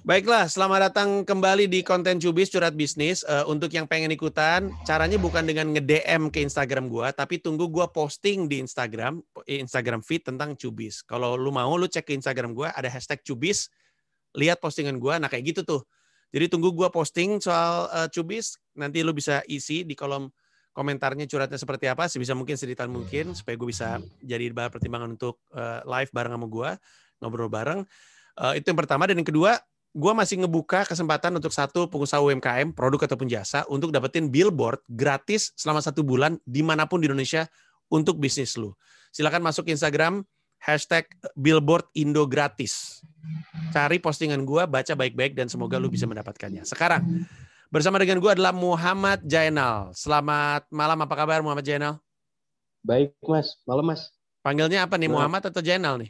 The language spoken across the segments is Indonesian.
Baiklah, selamat datang kembali di konten Cubis Curhat Bisnis. Untuk yang pengen ikutan, caranya bukan dengan nge-DM ke Instagram gua, tapi tunggu gua posting di Instagram feed tentang Cubis. Kalau lu mau, lu cek ke Instagram gua, ada hashtag Cubis, lihat postingan gua, nah kayak gitu tuh. Jadi tunggu gua posting soal Cubis, nanti lu bisa isi di kolom komentarnya curhatnya seperti apa, sebisa mungkin sedetail mungkin, supaya gue bisa jadi bahan pertimbangan untuk live bareng sama gua, ngobrol bareng. Itu yang pertama, dan yang kedua, gue masih ngebuka kesempatan untuk satu pengusaha UMKM, produk ataupun jasa, untuk dapetin billboard gratis selama 1 bulan dimanapun di Indonesia untuk bisnis lu. Silakan masuk Instagram, hashtag billboard Indo gratis. Cari postingan gue, baca baik-baik, dan semoga lu bisa mendapatkannya. Sekarang, bersama dengan gue adalah Muhammad Jainal. Selamat malam, apa kabar Muhammad Jainal? Baik Mas, malam Mas. Panggilnya apa nih, Muhammad atau Jainal nih?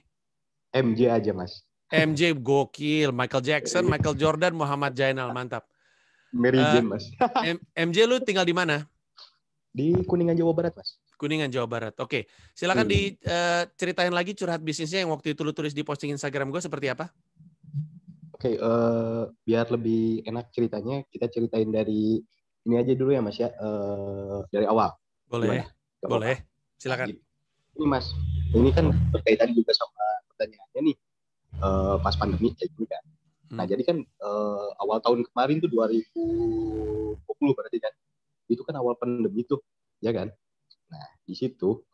MJ aja Mas. MJ gokil, Michael Jackson, Michael Jordan, Muhammad Jainal, mantap. Mary Jane Mas. MJ lu tinggal di mana? Di Kuningan Jawa Barat Mas. Kuningan Jawa Barat. Oke, silakan diceritain lagi curhat bisnisnya yang waktu itu lu tulis di posting Instagram gue seperti apa? Oke, biar lebih enak ceritanya, kita ceritain dari ini aja dulu ya Mas ya, dari awal. Boleh, boleh. Silakan. Nah, ini Mas, ini kan berkaitan juga sama pertanyaannya nih, pas pandemi kayak gini kan. Nah, jadi kan awal tahun kemarin tuh 2020 berarti kan, itu kan awal pandemi tuh, ya kan? Nah, di situ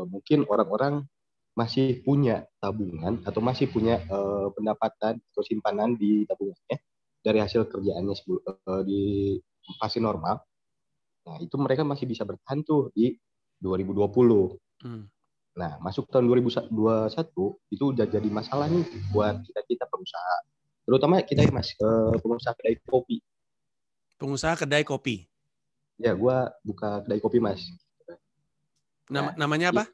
mungkin orang-orang masih punya tabungan atau masih punya pendapatan atau simpanan di tabungannya dari hasil kerjaannya di fase normal. Nah, itu mereka masih bisa bertahan tuh di 2020. Nah, masuk tahun 2021 itu udah jadi masalah nih buat kita pengusaha. Terutama kita Mas, pengusaha kedai kopi. Pengusaha kedai kopi. Ya, gua buka kedai kopi Mas. Namanya apa?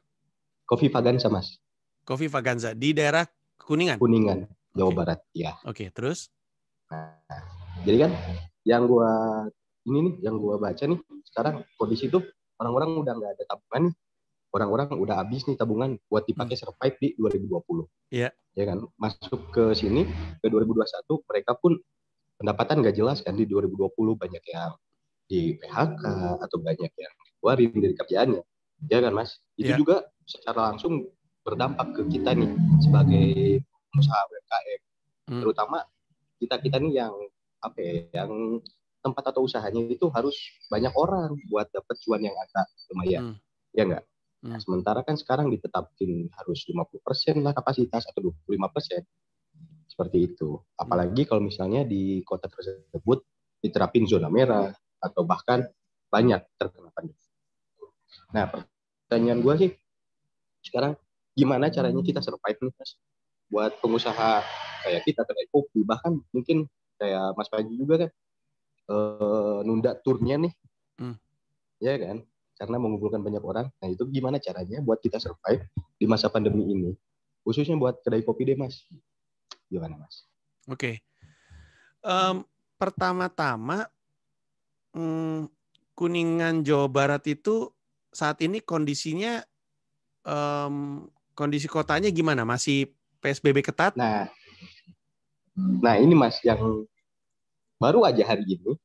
Kopi Vaganza Mas. Kopi Vaganza di daerah Kuningan. Kuningan, Jawa Barat. Ya. Oke, terus? Nah, jadi kan yang gua baca nih sekarang kondisi tuh orang-orang udah nggak ada tabungan nih. Orang-orang udah habis nih tabungan buat dipakai survive di 2020. Iya. Ya kan? Masuk ke sini ke 2021 mereka pun pendapatan nggak jelas kan di 2020, banyak yang di PHK atau banyak yang dikeluarin dari kerjaannya. Ya kan Mas? Itu juga secara langsung berdampak ke kita nih sebagai pengusaha UMKM. Terutama kita nih yang yang tempat atau usahanya itu harus banyak orang buat dapat cuan yang agak lumayan. Ya enggak? Nah, sementara kan sekarang ditetapkan harus 50% lah kapasitas atau 25%. Seperti itu. Apalagi kalau misalnya di kota tersebut diterapin zona merah atau bahkan banyak terkena pandemi. Nah, pertanyaan gue sih sekarang gimana caranya kita survive nih Mas? Buat pengusaha kayak kita kedai kopi, bahkan mungkin kayak Mas Panji juga kan nunda turnya nih. Ya kan? Karena mengumpulkan banyak orang. Nah, itu gimana caranya buat kita survive di masa pandemi ini? Khususnya buat kedai kopi deh, Mas. Gimana, Mas? Oke. Pertama-tama, Kuningan Jawa Barat itu saat ini kondisinya, kondisi kotanya gimana? Masih PSBB ketat? Nah ini Mas, yang baru aja hari ini,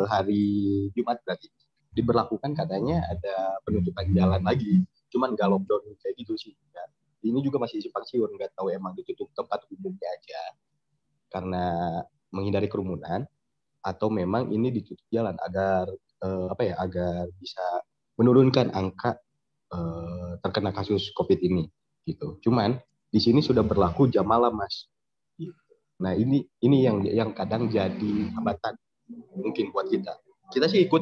hari Jumat berarti, diberlakukan katanya ada penutupan jalan lagi, cuman nggak lockdown kayak gitu sih. Ya. Ini juga masih simpang siur, nggak tahu emang ditutup tempat umumnya aja karena menghindari kerumunan atau memang ini ditutup jalan agar agar bisa menurunkan angka terkena kasus COVID ini gitu. Cuman di sini sudah berlaku jam malam Mas. Nah ini yang kadang jadi hambatan mungkin buat kita. Kita sih ikut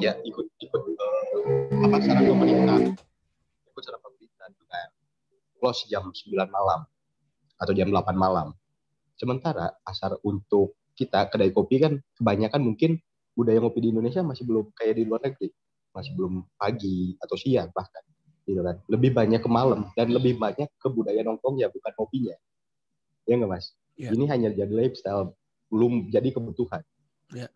saran pemerintah. Ikut saran pemerintah dengan close jam 9 malam atau jam 8 malam. Sementara pasar untuk kita kedai kopi kan kebanyakan mungkin budaya ngopi di Indonesia masih belum kayak di luar negeri. Masih belum pagi atau siang bahkan. Gitu kan. Lebih banyak ke malam dan lebih banyak ke budaya nongkrong ya, bukan kopinya. Ya nggak Mas? Yeah. Ini hanya jadi lifestyle, belum jadi kebutuhan. Yeah.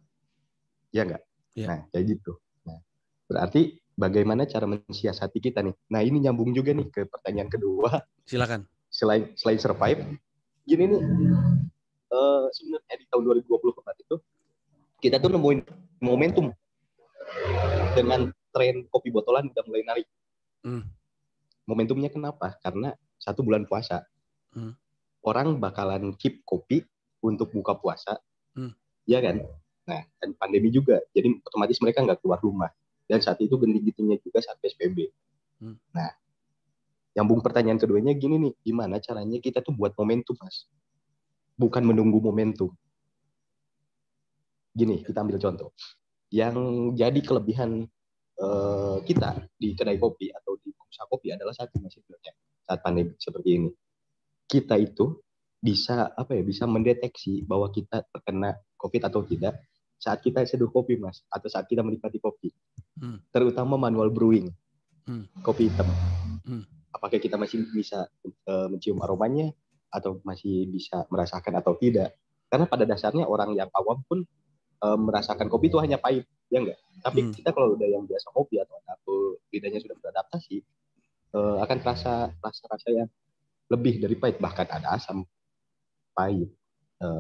Ya nggak? Yeah. Nah, kayak gitu. Nah, berarti bagaimana cara mensiasati kita nih? Nah, ini nyambung juga nih ke pertanyaan kedua. Silakan. Selain survive, gini nih, sebenarnya di tahun 2024 itu kita tuh nemuin momentum dengan tren kopi botolan udah mulai naik. Momentumnya kenapa? Karena 1 bulan puasa. Orang bakalan keep kopi untuk buka puasa. Ya kan? Nah, dan pandemi juga. Jadi otomatis mereka nggak keluar rumah. Dan saat itu genting-gentingnya juga saat PSBB. Nah, nyambung pertanyaan keduanya gini nih, gimana caranya kita tuh buat momentum, Mas? Bukan menunggu momentum. Gini, kita ambil contoh. Yang jadi kelebihan kita di kedai kopi atau di usaha kopi adalah satu, Mas, sebenarnya saat pandemi seperti ini. Kita itu bisa bisa mendeteksi bahwa kita terkena COVID atau tidak saat kita seduh kopi, Mas, atau saat kita menikmati kopi. Terutama manual brewing. Kopi hitam. Apakah kita masih bisa mencium aromanya atau masih bisa merasakan atau tidak? Karena pada dasarnya orang yang awam pun merasakan kopi itu hanya pahit, ya enggak? Tapi kita kalau udah yang biasa kopi atau lidahnya sudah beradaptasi, akan rasa yang lebih dari pahit, bahkan ada asam, pahit,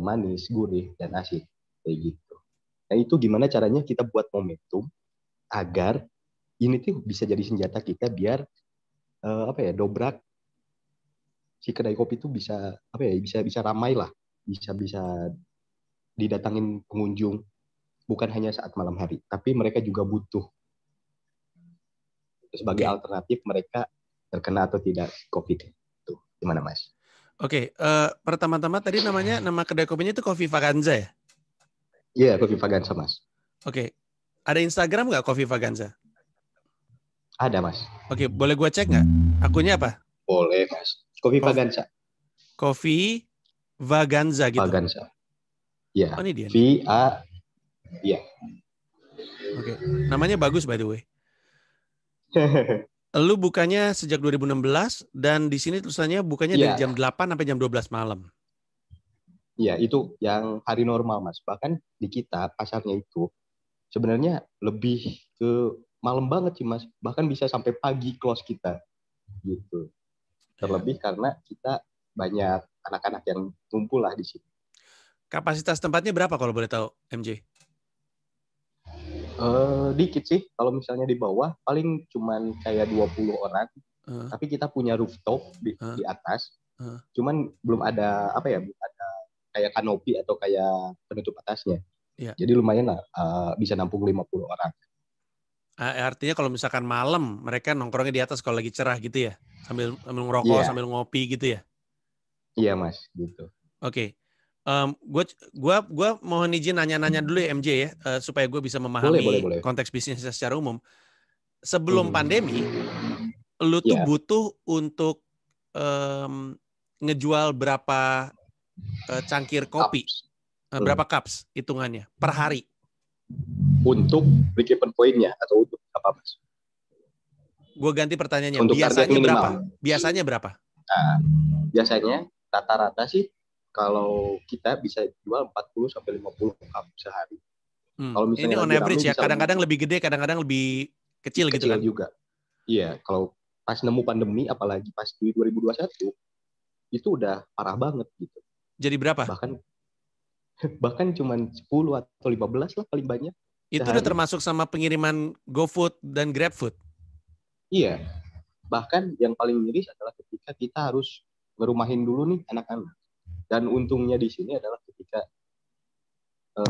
manis, gurih, dan asin, kayak gitu. Nah, itu gimana caranya kita buat momentum agar ini tuh bisa jadi senjata kita biar dobrak si kedai kopi itu bisa bisa ramai lah, bisa didatangin pengunjung bukan hanya saat malam hari, tapi mereka juga butuh sebagai alternatif mereka terkena atau tidak COVID. Tuh, gimana, Mas? Oke, pertama-tama tadi nama kedai kopinya itu Kopi Vaganza ya? Iya, Kopi Vaganza, Mas. Oke, ada Instagram nggak Kopi Vaganza? Ada, Mas. Oke, boleh gue cek nggak? Akunnya apa? Boleh, Mas. Kopi Vaganza. Kopi Vaganza gitu. Vaganza. Iya. Oh, ini dia. V-A. Iya. Oke, namanya bagus by the way. Lu bukanya sejak 2016 dan di sini tulisannya bukanya dari jam 8 sampai jam 12 malam. Iya, itu yang hari normal, Mas. Bahkan di kita pasarnya itu sebenarnya lebih ke malam banget sih, Mas. Bahkan bisa sampai pagi close kita. Gitu. Terlebih karena kita banyak anak-anak yang ngumpul lah di sini. Kapasitas tempatnya berapa kalau boleh tahu, MJ? Dikit sih. Kalau misalnya di bawah paling cuman kayak 20 orang. Tapi kita punya rooftop di atas. Cuman belum ada belum ada kayak kanopi atau kayak penutup atasnya. Jadi lumayan lah, bisa nampung 50 orang. Artinya kalau misalkan malam mereka nongkrongnya di atas kalau lagi cerah gitu ya, sambil ngerokok, sambil ngopi gitu ya? Iya, Mas, gitu. Oke. Gue mohon izin nanya-nanya dulu ya, MJ ya, supaya gue bisa memahami boleh. konteks bisnisnya secara umum. Sebelum pandemi, lu tuh butuh untuk ngejual berapa cangkir kopi, berapa cups hitungannya per hari? Untuk break-even point-nya atau untuk apa, Mas? Gue ganti pertanyaannya. Untuk biasanya berapa? Biasanya berapa? Nah, biasanya rata-rata sih kalau kita bisa jual 40 sampai 50 cup sehari. Kalau misalnya ini on average ya, kadang-kadang lebih gede, kadang-kadang lebih kecil gitu kan? Juga. Iya, kalau pas nemu pandemi, apalagi pas di 2021, itu udah parah banget gitu. Jadi berapa? Bahkan cuma 10 atau 15 lah paling banyak. Itu sehari. Udah termasuk sama pengiriman GoFood dan GrabFood? Iya. Bahkan yang paling miris adalah ketika kita harus ngerumahin dulu nih anak-anak. Dan untungnya di sini adalah ketika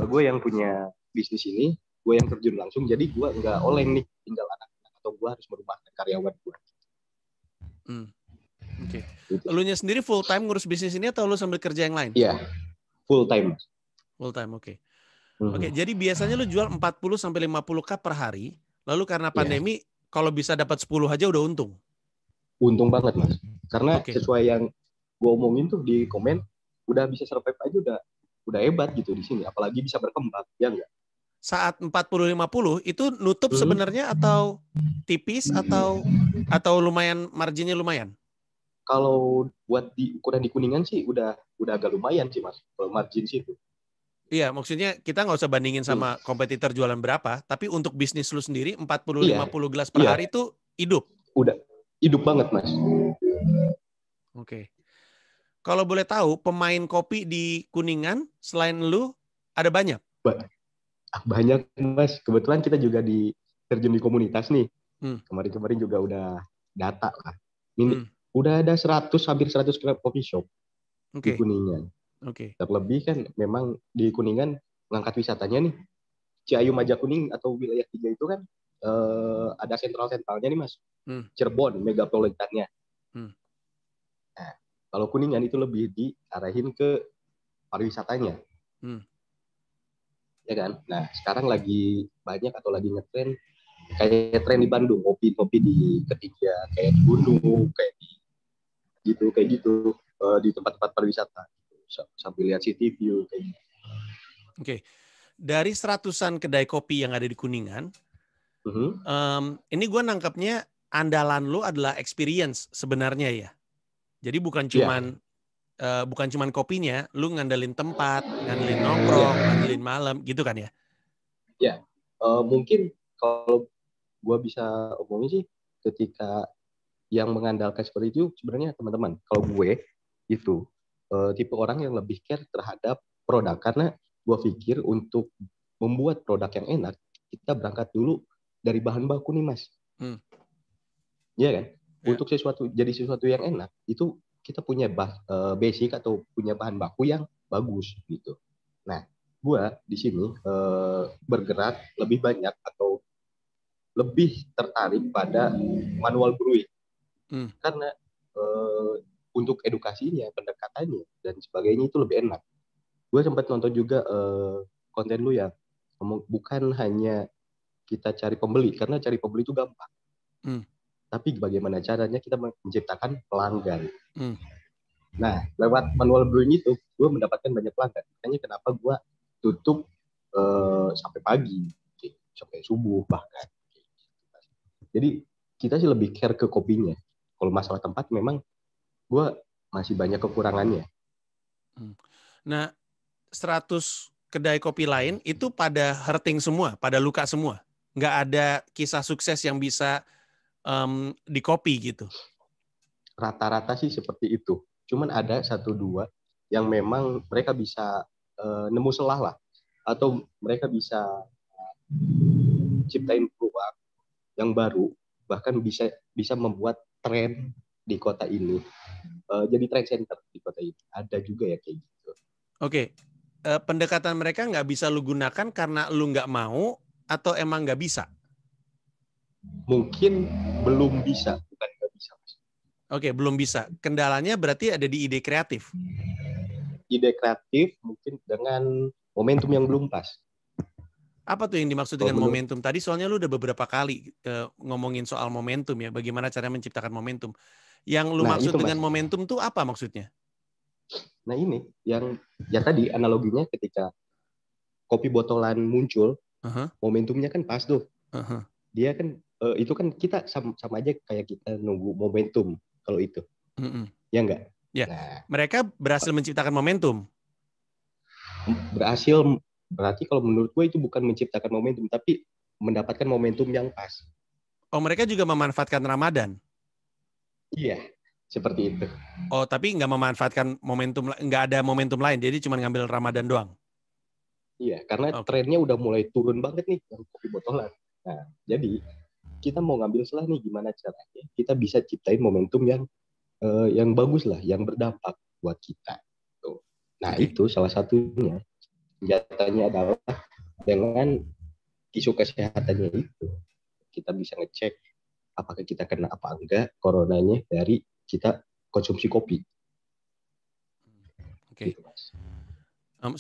gue yang punya bisnis ini, gue yang terjun langsung, jadi gue nggak oleng nih tinggal anak-anak atau gue harus merumahkan karyawan gue. Oke. Elunya sendiri full time ngurus bisnis ini atau lu sambil kerja yang lain? Iya, full time. Full time, oke. Oke, jadi biasanya lu jual 40 sampai 50 cup per hari, lalu karena pandemi kalau bisa dapat 10 aja udah untung. Untung banget, Mas. Karena sesuai yang gue omongin tuh di komen, udah bisa survive aja udah hebat gitu di sini, apalagi bisa berkembang, ya enggak? Saat 40-50 itu nutup sebenarnya atau tipis atau lumayan, marginnya lumayan? Kalau buat di ukuran di Kuningan sih udah agak lumayan sih, Mas, kalau margin sih itu. Iya, maksudnya kita nggak usah bandingin sama kompetitor jualan berapa, tapi untuk bisnis lu sendiri 40-50 gelas per hari itu hidup. Udah hidup banget, Mas. Oke. kalau boleh tahu pemain kopi di Kuningan selain lu ada banyak? Banyak Mas. Kebetulan kita juga terjun di komunitas nih. Kemarin-kemarin juga udah data lah. Ini udah ada hampir 100 coffee shop di Kuningan. Terlebih kan memang di Kuningan mengangkat wisatanya nih. Ciayu Majakuning atau wilayah 3 itu kan ada sentral-sentralnya nih Mas. Cirebon megapolitannya. Nah, kalau Kuningan itu lebih diarahin ke pariwisatanya. Ya kan? Nah, sekarang lagi banyak atau lagi ngetren kayak tren di Bandung, kopi di ketiga kayak di gunung, kayak gitu di tempat-tempat pariwisata sambil lihat city view kayak gitu. Oke. Dari 100-an kedai kopi yang ada di Kuningan, ini gue nangkepnya andalan lu adalah experience sebenarnya ya. Jadi bukan cuman kopinya, lu ngandelin tempat, ngandelin nongkrong, ngandelin malam, gitu kan ya? Ya, mungkin kalau gue bisa omongin sih, ketika yang mengandalkan seperti itu sebenarnya teman-teman. Kalau gue itu tipe orang yang lebih care terhadap produk, karena gue pikir untuk membuat produk yang enak, kita berangkat dulu dari bahan baku nih Mas. Iya kan? Untuk jadi sesuatu yang enak, itu kita punya basic atau punya bahan baku yang bagus gitu. Nah, gue di sini bergerak lebih banyak atau lebih tertarik pada manual brewing. Karena untuk edukasinya, pendekatannya, dan sebagainya itu lebih enak. Gue sempat nonton juga konten lu ya, bukan hanya kita cari pembeli, karena cari pembeli itu gampang. Tapi bagaimana caranya kita menciptakan pelanggan. Nah, lewat manual brewing itu, gue mendapatkan banyak pelanggan. Makanya kenapa gue tutup sampai pagi, sampai subuh bahkan. Jadi kita sih lebih care ke kopinya. Kalau masalah tempat memang gue masih banyak kekurangannya. Nah, 100 kedai kopi lain itu pada hurting semua, pada luka semua. Nggak ada kisah sukses yang bisa di kopi gitu. Rata-rata sih seperti itu. Cuman ada 1-2 yang memang mereka bisa nemu celah lah. Atau mereka bisa ciptain peluang yang baru, bahkan bisa membuat tren di kota ini. Jadi trend center di kota ini. Ada juga ya kayak gitu. Oke. Pendekatan mereka nggak bisa lu gunakan karena lu nggak mau atau emang nggak bisa? Mungkin belum bisa, bukan nggak bisa. Oke, belum bisa. Kendalanya berarti ada di ide kreatif. Ide kreatif mungkin dengan momentum yang belum pas. Apa tuh yang dimaksud dengan momentum tadi? Soalnya lu udah beberapa kali ngomongin soal momentum ya, bagaimana cara menciptakan momentum. Yang lu maksud dengan momentum tuh apa maksudnya? Nah ini yang ya tadi analoginya ketika kopi botolan muncul, momentumnya kan pas tuh. Dia kan itu kan kita sama aja kayak kita nunggu momentum kalau itu. Ya enggak? Ya. Nah, mereka berhasil menciptakan momentum. Berhasil berarti kalau menurut gue itu bukan menciptakan momentum tapi mendapatkan momentum yang pas. Oh, mereka juga memanfaatkan Ramadan. Iya, seperti itu. Oh, tapi nggak memanfaatkan momentum, nggak ada momentum lain, jadi cuma ngambil Ramadan doang. Iya, karena trennya udah mulai turun banget nih yang kopi botolan. Nah, jadi kita mau ngambil celah nih gimana caranya kita bisa ciptain momentum yang bagus lah, yang berdampak buat kita. Tuh. Nah, itu salah satunya. Senjatanya adalah dengan isu kesehatannya itu. Kita bisa ngecek apakah kita kena apa enggak coronanya dari kita konsumsi kopi. Oke.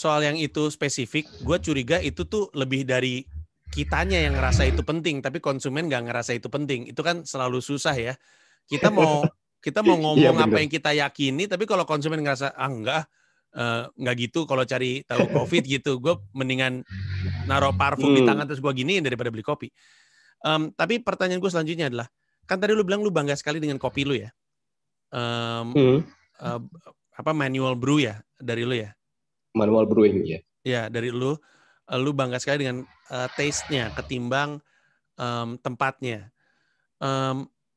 Soal yang itu spesifik, gue curiga itu tuh lebih dari kitanya yang ngerasa itu penting, tapi konsumen nggak ngerasa itu penting. Itu kan selalu susah ya. Kita mau ngomong apa yang kita yakini, tapi kalau konsumen ngerasa enggak gitu. Kalau cari tahu COVID gitu, gue mendingan naruh parfum di tangan terus gue giniin daripada beli kopi. Tapi pertanyaan gue selanjutnya adalah, kan tadi lu bilang lu bangga sekali dengan kopi lu ya. Manual brew ya dari lu ya? Manual brewing ya. Ya, dari lu bangga sekali dengan taste-nya ketimbang tempatnya.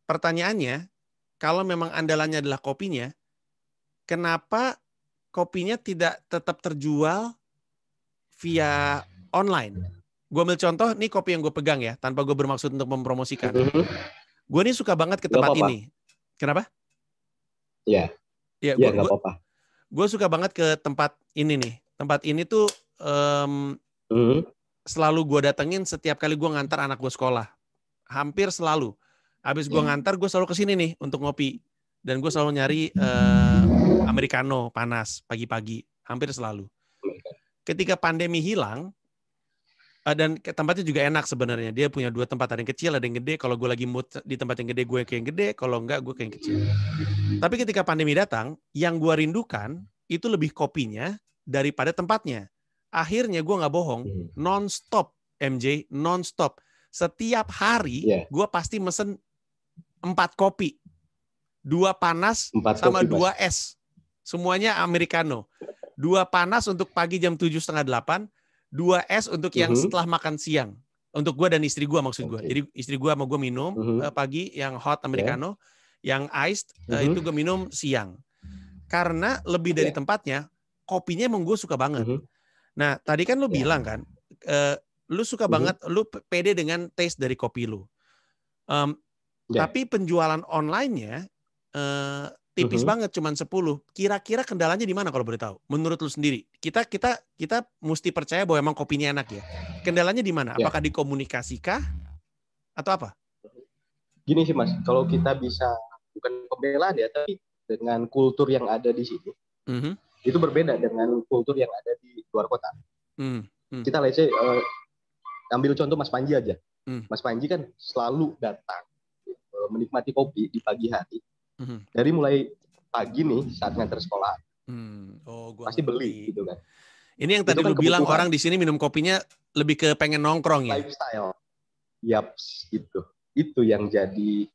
Pertanyaannya, kalau memang andalannya adalah kopinya, kenapa kopinya tidak tetap terjual via online? Gue ambil contoh, nih kopi yang gue pegang ya, tanpa gue bermaksud untuk mempromosikan. Gue nih suka banget ke tempat ini. Kenapa? Iya. Ya, nggak apa-apa. Gue suka banget ke tempat ini nih. Tempat ini tuh selalu gue datengin setiap kali gue ngantar anak gue sekolah. Hampir selalu. Habis gue ngantar, gue selalu kesini nih untuk ngopi. Dan gue selalu nyari americano panas pagi-pagi. Hampir selalu. Ketika pandemi hilang, dan tempatnya juga enak sebenarnya. Dia punya 2 tempat, ada yang kecil, ada yang gede. Kalau gue lagi mood di tempat yang gede, gue ke yang gede. Kalau enggak, gue ke yang kecil. Tapi ketika pandemi datang, yang gue rindukan itu lebih kopinya daripada tempatnya. Akhirnya gue nggak bohong, non-stop MJ, non-stop. Setiap hari gue pasti mesen 4 kopi. 2 panas sama 2 es. Semuanya americano. 2 panas untuk pagi jam 7:30, 2 es untuk yang setelah makan siang. Untuk gue dan istri gue maksud gue. Jadi istri gue sama gue minum pagi yang hot americano, yang iced itu gue minum siang. Karena lebih dari tempatnya, kopinya emang gue suka banget. Nah, tadi kan lu bilang kan, lu suka banget, lu pede dengan taste dari kopi lu. Tapi penjualan online-nya tipis banget, cuman 10. Kira-kira kendalanya di mana kalau boleh tahu? Menurut lu sendiri, kita mesti percaya bahwa emang kopinya enak ya. Kendalanya di mana? Apakah di komunikasikah atau apa? Gini sih Mas, kalau kita bisa, bukan pembelaan ya, tapi dengan kultur yang ada di sini, itu berbeda dengan kultur yang ada di luar kota. Kita let's say, ambil contoh Mas Panji aja. Mas Panji kan selalu datang menikmati kopi di pagi hari. Dari mulai pagi nih saat nganter sekolah, pasti beli gitu kan. Ini yang tadi lu bilang orang di sini minum kopinya lebih ke pengen nongkrong ya. Lifestyle, yaps gitu. Itu yang jadi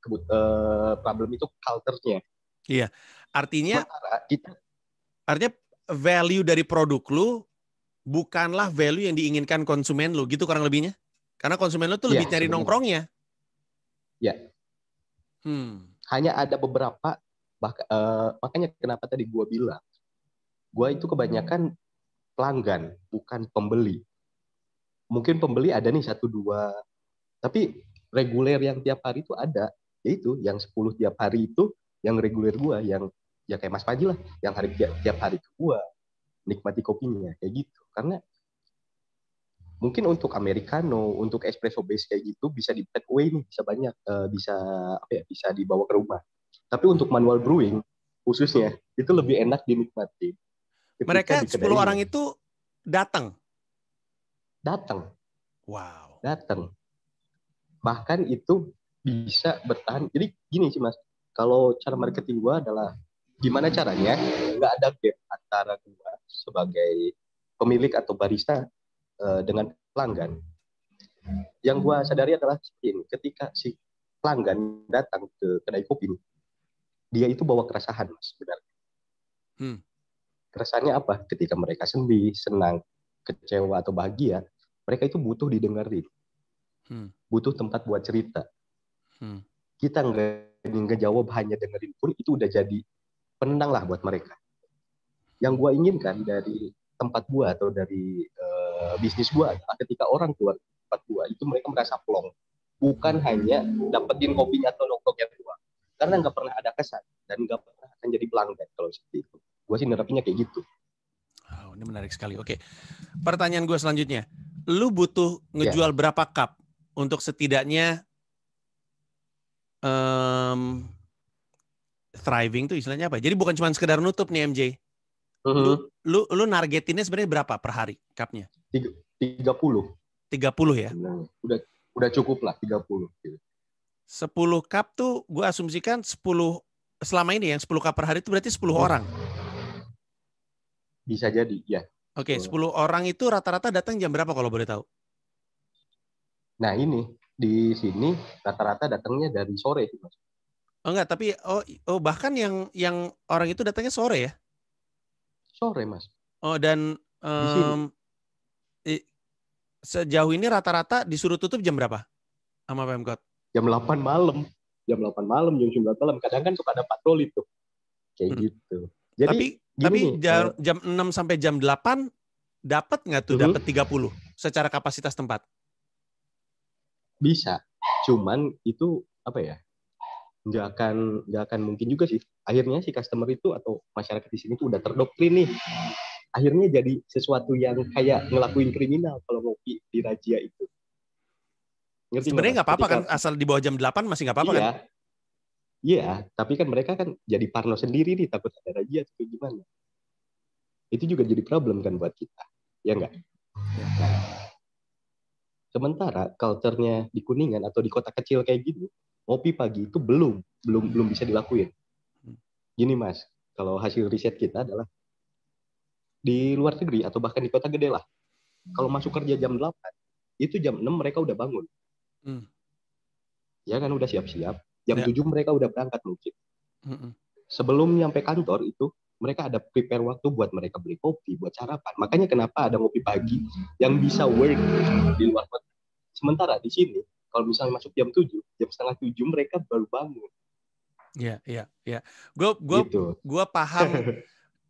problem itu culture-nya. Iya, artinya value dari produk lu bukanlah value yang diinginkan konsumen lu, gitu kurang lebihnya. Karena konsumen lu tuh lebih cari nongkrongnya. Ya. Hanya ada beberapa, makanya kenapa tadi gue bilang, gue itu kebanyakan pelanggan, bukan pembeli. Mungkin pembeli ada nih 1-2, tapi reguler yang tiap hari itu ada, yaitu yang 10 tiap hari itu, yang reguler gue, yang ya kayak Mas Panji lah, yang tiap hari ke gue, nikmati kopinya, kayak gitu. Karena mungkin untuk americano, untuk espresso base kayak gitu bisa di take away nih, bisa banyak, bisa dibawa ke rumah. Tapi untuk manual brewing khususnya itu lebih enak dinikmati. Mereka 10 orang itu datang. Wow. Datang. Bahkan itu bisa bertahan. Jadi gini sih Mas, kalau cara marketing gua adalah gimana caranya nggak ada gap antara gua sebagai pemilik atau barista dengan pelanggan. Yang gue sadari adalah seperti ini, ketika si pelanggan datang ke kedai kopi, dia itu bawa keresahan Mas, sebenarnya. Keresahannya apa? Ketika mereka sedih, senang, kecewa atau bahagia, mereka itu butuh didengarin, butuh tempat buat cerita. Kita nggak jawab, hanya dengerin pun itu udah jadi penenang lah buat mereka. Yang gue inginkan dari tempat gue atau dari bisnis gue adalah ketika orang keluar tempat gue itu mereka merasa plong, bukan hanya dapetin kopinya atau nongkrongnya doang, karena nggak pernah ada kesan dan nggak pernah akan jadi pelanggan kalau seperti itu. Gue sih nerapinya kayak gitu. Ini menarik sekali. Oke, pertanyaan gue selanjutnya, lu butuh ngejual berapa cup untuk setidaknya thriving tuh istilahnya apa? Jadi bukan cuma sekedar nutup nih MJ. Lu nargetinnya sebenarnya berapa per hari cupnya? 30 ya? Udah cukup lah 30. 10 cup tuh gue asumsikan 10 selama ini yang 10 cup per hari itu berarti 10 orang. Bisa jadi, ya. Oke, 10 orang itu rata-rata datang jam berapa kalau boleh tahu? Nah ini di sini rata-rata datangnya dari sore sih Mas. Oh enggak, tapi bahkan yang orang itu datangnya sore ya? Sore Mas. Oh, dan sejauh ini rata-rata disuruh tutup jam berapa sama Pemkot? Jam 8 malam. Jam 8 malam, jam 9 malam. Kadang kan suka ada patroli tuh. Kayak gitu. Jadi Tapi gini nih, jam 6 sampai jam 8 dapat nggak tuh dapat 30 secara kapasitas tempat? bisa. Cuman itu apa ya? Nggak akan mungkin juga sih. Akhirnya si customer itu atau masyarakat di sini tuh udah terdoktrin nih. Akhirnya jadi sesuatu yang kayak ngelakuin kriminal kalau ngopi di razia itu. Ngerti nggak Sebenarnya Mas? nggak apa-apa Ketika kan, asal di bawah jam 8 masih nggak apa-apa kan? iya, iya, tapi kan mereka kan jadi parno sendiri nih takut ada razia atau gimana. Itu juga jadi problem kan buat kita. Ya enggak? Ya. Sementara culture-nya di Kuningan atau di kota kecil kayak gini, ngopi pagi itu belum bisa dilakuin. Gini Mas, kalau hasil riset kita adalah di luar negeri atau bahkan di kota gede lah, kalau masuk kerja jam 8, itu jam 6 mereka udah bangun. Ya kan udah siap-siap. Jam Ya. 7 mereka udah berangkat mungkin. Sebelum nyampe kantor itu, mereka ada prepare waktu buat mereka beli kopi, buat sarapan. Makanya kenapa ada ngopi pagi yang bisa work di luar kota. Sementara di sini, kalau misalnya masuk jam 7, jam setengah 7 mereka baru bangun. Iya, iya, iya. Gue Gitu. paham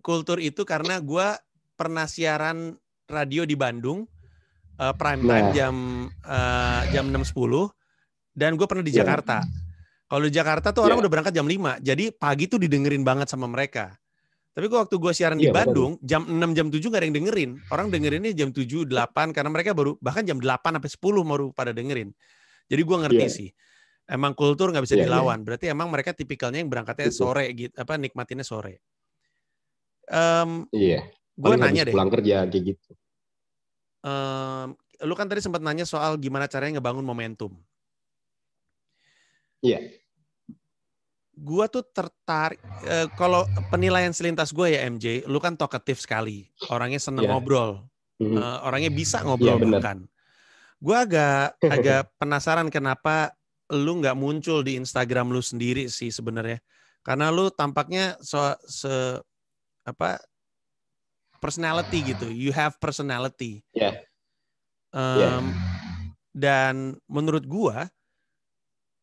kultur itu karena gue pernah siaran radio di Bandung prime time jam 6.10 dan gue pernah di Jakarta. Kalau di Jakarta tuh orang udah berangkat jam 5. Jadi pagi tuh didengerin banget sama mereka. Tapi waktu gue siaran di Bandung, jam 6, jam 7 gak ada yang dengerin. Orang dengerinnya jam 7, 8, karena mereka baru, bahkan jam 8 sampai 10 baru pada dengerin. Jadi gue ngerti sih. Emang kultur gak bisa dilawan. Berarti emang mereka tipikalnya yang berangkatnya sore, gitu, nikmatinnya sore. Gue nanya deh. Pulang kerja kayak gitu. Lu kan tadi sempat nanya soal gimana caranya ngebangun momentum. Iya. Gue tuh tertarik, kalau penilaian selintas gue ya MJ, lu kan talkative sekali, orangnya seneng ngobrol, orangnya bisa ngobrol bahkan. Gue agak penasaran kenapa lu nggak muncul di Instagram lu sendiri sih sebenarnya, karena lu tampaknya personality gitu, you have personality. Dan menurut gue,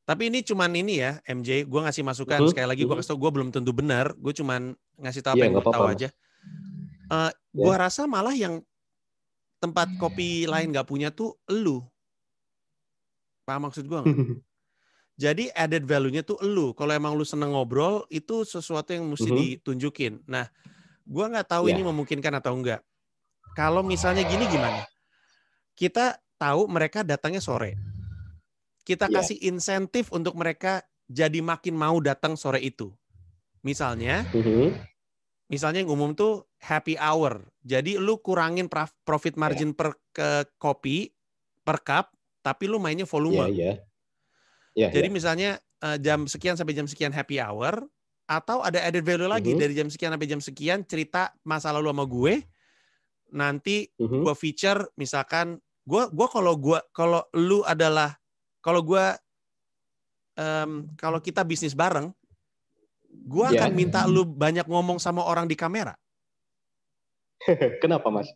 tapi ini cuman ini ya, MJ, gue ngasih masukan, sekali lagi gue kasih tau, gue belum tentu benar, gue cuman ngasih tau apa yang gue tahu aja. Gue rasa malah yang tempat kopi lain gak punya tuh elu. Paham maksud gue gak? Jadi added value-nya tuh elu. Kalau emang lu seneng ngobrol, itu sesuatu yang mesti ditunjukin. Nah, gue gak tahu ini memungkinkan atau enggak. Kalau misalnya gini gimana? Kita tahu mereka datangnya sore. Kita kasih insentif untuk mereka jadi makin mau datang sore itu. Misalnya yang umum tuh happy hour. Jadi lu kurangin profit margin per kopi, per cup, tapi lu mainnya volume. Jadi misalnya jam sekian sampai jam sekian happy hour, atau ada added value lagi dari jam sekian sampai jam sekian cerita masa lalu sama gue. Nanti gue feature misalkan kalau kita bisnis bareng, gue akan minta lu banyak ngomong sama orang di kamera. Kenapa Mas?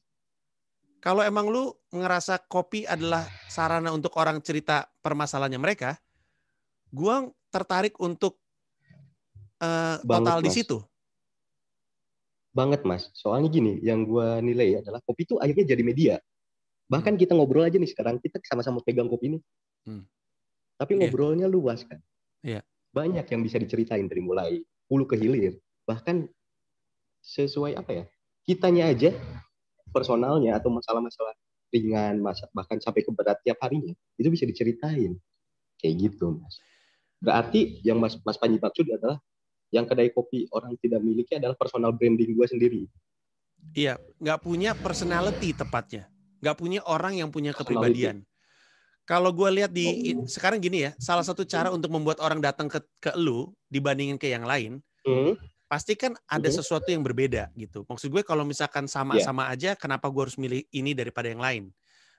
Kalau emang lu ngerasa kopi adalah sarana untuk orang cerita permasalahannya mereka, gue tertarik untuk total di situ. Banget Mas. Soalnya gini, yang gue nilai adalah kopi itu akhirnya jadi media. Bahkan kita ngobrol aja nih sekarang, kita sama-sama pegang kopi ini. Tapi ngobrolnya luas kan. Banyak yang bisa diceritain dari mulai hulu ke hilir. Bahkan sesuai apa ya, kitanya aja, personalnya atau masalah-masalah ringan, bahkan sampai ke berat tiap harinya, itu bisa diceritain. Kayak gitu Mas. Berarti yang Mas Panji maksud adalah yang kedai kopi orang tidak miliki adalah personal branding gue sendiri. Iya, nggak punya personality tepatnya. Nggak punya orang yang punya kepribadian. Kalau gue lihat sekarang gini ya, salah satu cara untuk membuat orang datang ke lu dibandingin ke yang lain, pasti kan ada sesuatu yang berbeda gitu. Maksud gue kalau misalkan sama-sama aja, kenapa gue harus milih ini daripada yang lain?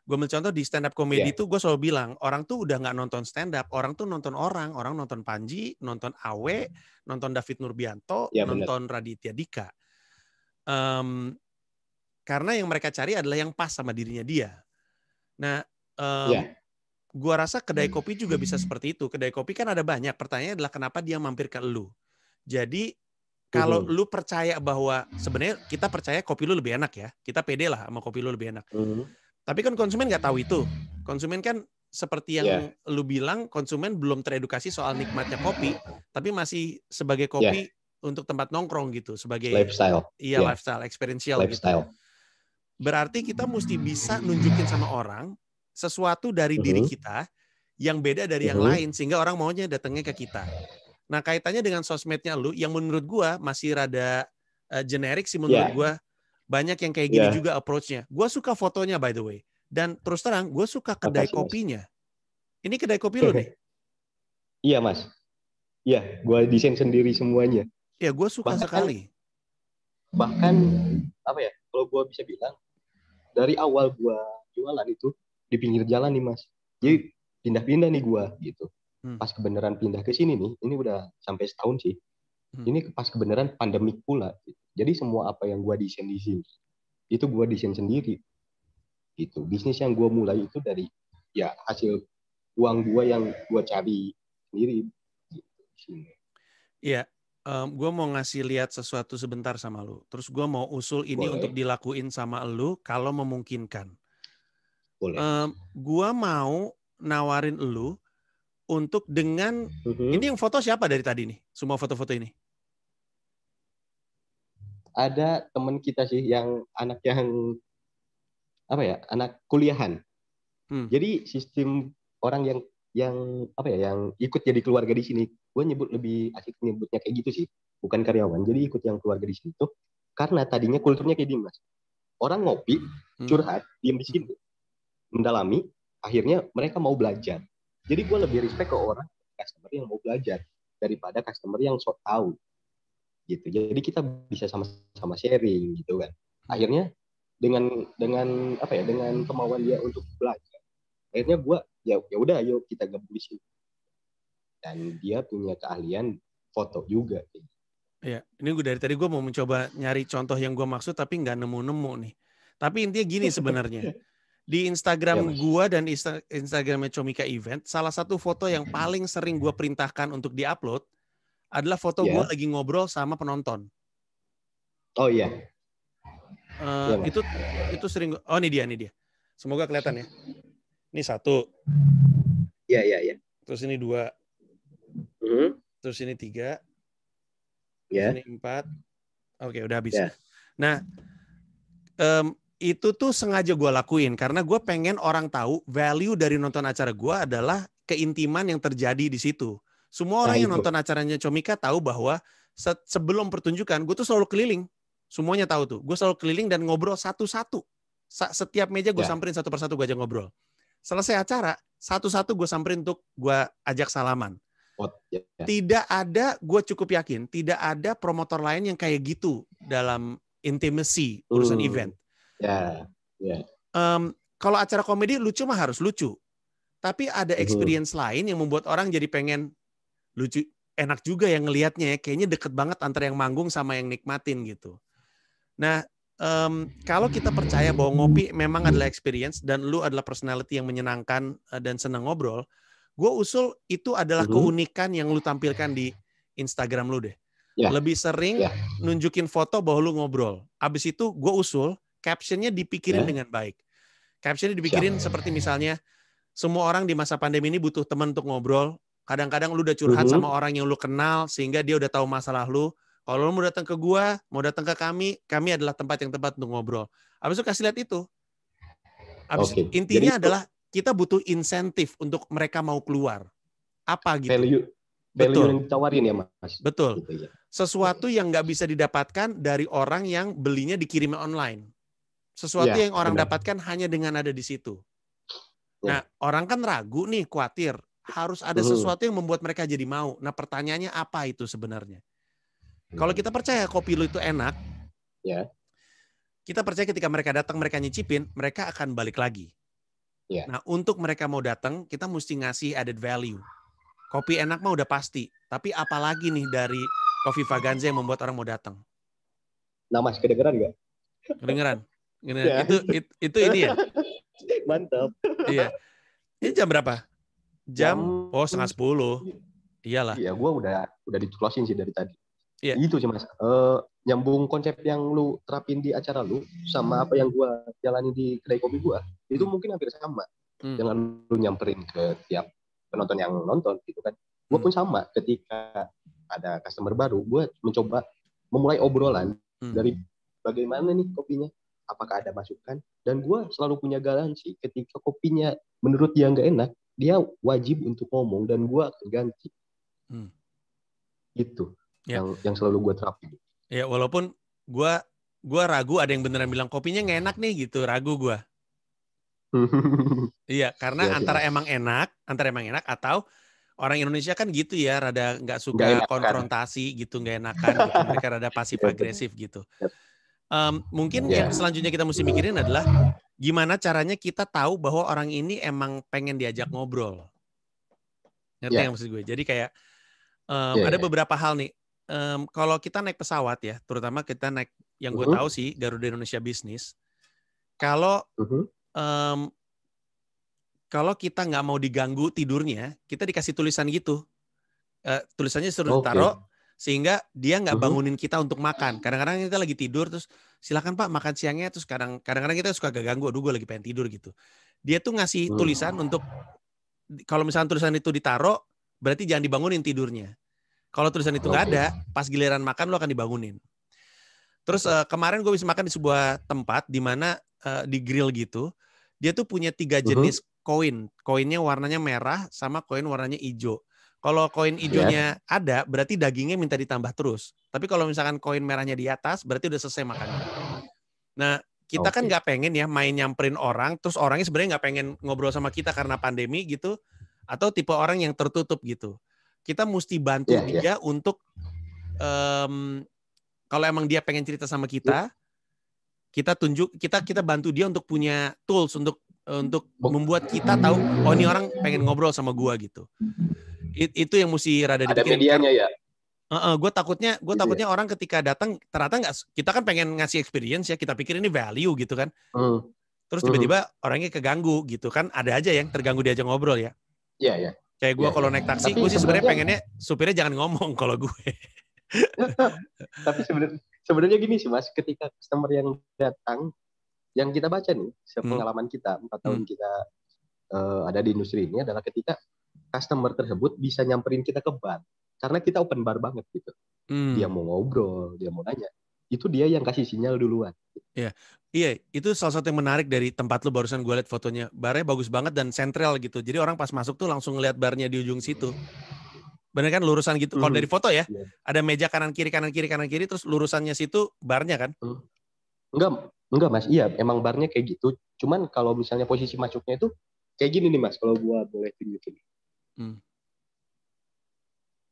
Gue ambil contoh di stand up comedy itu gue selalu bilang, orang tuh udah nggak nonton stand up, orang tuh nonton orang nonton Panji, nonton Awe, nonton David Nurbianto, nonton Raditya Dika. Karena yang mereka cari adalah yang pas sama dirinya dia. Nah, gue rasa kedai kopi juga bisa seperti itu. Kedai kopi kan ada banyak. Pertanyaannya adalah kenapa dia mampir ke lu. Jadi kalau lu percaya bahwa sebenarnya kita percaya kopi lu lebih enak ya, kita pede lah sama kopi lu lebih enak. Tapi kan konsumen nggak tahu itu. Konsumen kan seperti yang lu bilang, konsumen belum teredukasi soal nikmatnya kopi, tapi masih sebagai kopi untuk tempat nongkrong gitu, sebagai lifestyle. Iya, lifestyle, experiential gitu. Berarti kita mesti bisa nunjukin sama orang sesuatu dari diri kita yang beda dari yang lain, sehingga orang maunya datangnya ke kita. Nah, kaitannya dengan sosmednya lu, yang menurut gua masih rada generik sih menurut gua. Banyak yang kayak gini juga approach-nya. Gua suka fotonya by the way. Dan terus terang, gua suka kedai kopinya. Ini kedai kopi lu nih? Iya, Mas. Iya, gua desain sendiri semuanya. Ya, gua suka sekali. Bahkan, apa ya, kalau gua bisa bilang, dari awal gua jualan itu di pinggir jalan nih, Mas. Jadi pindah-pindah nih gua gitu. Pas kebenaran pindah ke sini nih, ini udah sampai setahun sih. Ini pas kebenaran pandemik pula. Jadi semua apa yang gua desain di sini itu gua desain sendiri. Gitu. Bisnis yang gua mulai itu dari ya hasil uang gua yang gua cari sendiri. Gitu. Iya. Gue mau ngasih lihat sesuatu sebentar sama lu. Terus gue mau usul ini untuk dilakuin sama lu kalau memungkinkan. Gue mau nawarin lu untuk dengan ini yang foto siapa dari tadi nih? Semua foto-foto ini. Ada teman kita sih yang anak yang apa ya? Anak kuliahan. Jadi sistem orang yang apa ya? Yang ikut jadi keluarga di sini. Gue nyebut lebih asik nyebutnya kayak gitu sih, bukan karyawan. Jadi ikut yang keluarga di sini tuh karena tadinya kulturnya kayak gini, Mas. Orang ngopi, curhat, diem di sini, mendalami, akhirnya mereka mau belajar. Jadi gue lebih respect ke orang customer yang mau belajar daripada customer yang sok tahu. Gitu. Jadi kita bisa sama-sama sharing gitu kan. Akhirnya dengan apa ya? Dengan kemauan dia untuk belajar. Akhirnya gue ya udah ayo kita gabung di sini. Dan dia punya keahlian foto juga. Ya, ini gue dari tadi gue mau mencoba nyari contoh yang gue maksud tapi nggak nemu-nemu nih. Tapi intinya gini sebenarnya. Di Instagram gue dan Instagramnya Comika Event, salah satu foto yang paling sering gue perintahkan untuk diupload adalah foto gue lagi ngobrol sama penonton. Oh iya. Itu sering. Oh ini dia. Semoga kelihatan ya. Ini 1. Iya. Terus ini 2. Terus ini 3. Terus ini 4. Oke, udah habis. Nah, itu tuh sengaja gue lakuin karena gue pengen orang tahu value dari nonton acara gue adalah keintiman yang terjadi di situ. Semua orang yang nonton acaranya Comika tahu bahwa sebelum pertunjukan gue tuh selalu keliling. Semuanya tahu tuh. Gue selalu keliling dan ngobrol satu-satu. Setiap meja gue samperin satu persatu, gue ajak ngobrol. Selesai acara, satu-satu gue samperin untuk gue ajak salaman. Tidak ada, gue cukup yakin, tidak ada promotor lain yang kayak gitu dalam intimacy urusan event. Kalau acara komedi lucu mah harus lucu. Tapi ada experience lain yang membuat orang jadi pengen lucu, enak juga yang ngelihatnya ya. Kayaknya deket banget antara yang manggung sama yang nikmatin gitu. Nah, kalau kita percaya bahwa ngopi memang adalah experience dan lu adalah personality yang menyenangkan dan senang ngobrol, gue usul itu adalah keunikan yang lu tampilkan di Instagram lu deh. Lebih sering nunjukin foto bahwa lu ngobrol. Abis itu gue usul captionnya dipikirin dengan baik. Captionnya dipikirin seperti misalnya, semua orang di masa pandemi ini butuh teman untuk ngobrol. Kadang-kadang lu udah curhat sama orang yang lu kenal sehingga dia udah tahu masalah lu. Kalau lu mau datang ke gua, mau datang ke kami adalah tempat yang tepat untuk ngobrol. Abis itu kasih lihat itu. Intinya adalah kita butuh insentif untuk mereka mau keluar. Apa gitu? Value yang ditawarin ya, Mas. Betul. Gitu, ya. Sesuatu yang nggak bisa didapatkan dari orang yang belinya dikirim online. Sesuatu yang orang dapatkan hanya dengan ada di situ. Nah, orang kan ragu nih, khawatir. Harus ada sesuatu yang membuat mereka jadi mau. Nah, pertanyaannya apa itu sebenarnya? Kalau kita percaya kopi lu itu enak, kita percaya ketika mereka datang, mereka nyicipin, mereka akan balik lagi. Nah, untuk mereka mau datang, kita mesti ngasih added value. Kopi enak mah udah pasti. Tapi apalagi nih dari Kopi Vaganza yang membuat orang mau datang? Nah, Mas, kedengeran nggak? Kedengeran. Itu ini ya? Mantap. Iya. Ini jam berapa? Jam 9:30. Iyalah. Iya, gue udah di closing sih dari tadi. Iya. Itu sih Mas. Nyambung konsep yang lu terapin di acara lu sama apa yang gua jalani di kedai kopi gua, itu mungkin hampir sama. Jangan lu nyamperin ke tiap penonton yang nonton gitu kan. Gua pun sama, ketika ada customer baru, gua mencoba memulai obrolan dari bagaimana nih kopinya, apakah ada masukan, dan gua selalu punya garansi ketika kopinya menurut dia nggak enak, dia wajib untuk ngomong dan gua akan ganti. Itu yang selalu gue terapin. Ya walaupun gue ragu ada yang beneran bilang kopinya nggak enak nih gitu, ragu gue. Iya, karena antara emang enak atau orang Indonesia kan gitu ya, rada nggak suka konfrontasi gitu, nggak enakan gitu. Mereka rada pasif agresif gitu. Mungkin yang selanjutnya kita mesti mikirin adalah gimana caranya kita tahu bahwa orang ini emang pengen diajak ngobrol. Ngerti yang maksud gue? Jadi kayak ada beberapa hal nih. Kalau kita naik pesawat ya, terutama kita naik yang gue tahu sih Garuda Indonesia Business. Kalau kita nggak mau diganggu tidurnya, kita dikasih tulisan gitu. Tulisannya suruh ditaruh sehingga dia nggak bangunin kita untuk makan. Kadang-kadang kita lagi tidur terus silakan Pak makan siangnya, terus kadang-kadang kita suka ganggu, aduh gue lagi pengen tidur gitu. Dia tuh ngasih tulisan untuk kalau misalnya tulisan itu ditaruh berarti jangan dibangunin tidurnya. Kalau tulisan itu nggak ada, pas giliran makan lo akan dibangunin. Terus kemarin gue bisa makan di sebuah tempat di mana di grill gitu, dia tuh punya 3 jenis koin. Koinnya warnanya merah sama koin warnanya hijau. Kalau koin hijaunya ada, berarti dagingnya minta ditambah terus. Tapi kalau misalkan koin merahnya di atas, berarti udah selesai makannya. Nah, kita kan nggak pengen ya main nyamperin orang, terus orangnya sebenarnya nggak pengen ngobrol sama kita karena pandemi gitu, atau tipe orang yang tertutup gitu. Kita mesti bantu dia untuk kalau emang dia pengen cerita sama kita, kita bantu dia untuk punya tools untuk membuat kita tahu oh ini orang pengen ngobrol sama gua gitu. Itu yang mesti rada dipikirin. Ada medianya ya. Gue takutnya orang ketika datang ternyata nggak, kita kan pengen ngasih experience ya, kita pikir ini value gitu kan. Terus tiba-tiba orangnya keganggu gitu kan, ada aja yang terganggu diajak ngobrol ya. Iya. Kayak gue kalau naik taksi, gue sih sebenarnya pengennya supirnya jangan ngomong kalau gue. Tapi sebenarnya gini sih Mas, ketika customer yang datang, yang kita baca nih, sepengalaman kita 4 tahun kita ada di industri ini adalah ketika customer tersebut bisa nyamperin kita ke bar, karena kita open bar banget gitu. Dia mau ngobrol, dia mau nanya, itu dia yang kasih sinyal duluan. Iya, itu salah satu yang menarik dari tempat lu barusan gue liat fotonya. Barnya bagus banget dan sentral gitu. Jadi orang pas masuk tuh langsung ngeliat barnya di ujung situ. Bener kan, lurusan gitu. Kalau dari foto ya, ada meja kanan kiri, terus lurusannya situ barnya kan? Enggak Mas, iya emang barnya kayak gitu. Cuman kalau misalnya posisi masuknya itu kayak gini nih Mas, kalau gua boleh tunjukin.